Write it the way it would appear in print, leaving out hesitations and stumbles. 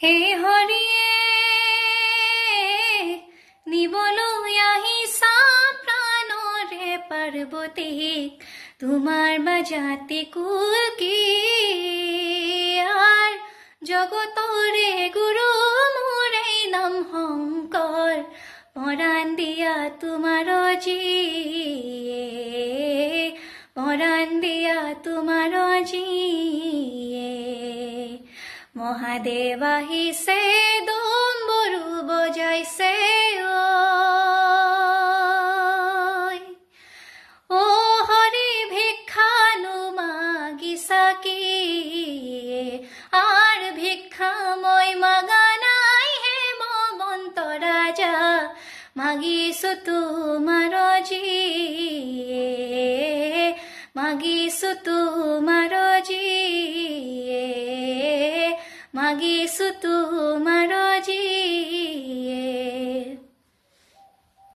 হে হৰিয়ে নিবলৈ আহিছা প্ৰাণৰে পাৰ্বতীক তোমাৰ বাজাতি কুল কি আৰ জগতৰে গুৰু মোৰে নাম শংকৰ পৰাণ দিয়া তোমাৰ জিয়ে পৰাণ দিয়া তোমাৰ জিয়ে মহাদেৱ আহিছে ডম্বৰু বজাইছে ঐ হৰি ভিক্ষানো মাগিছা কি আৰ ভিক্ষা মই মাগা নাই হে মমন্ত ৰাজা মাগিছো তোমাৰ জিয়ে মাগিছো তোমাৰ জিয়ে মাগিছো তোমাৰ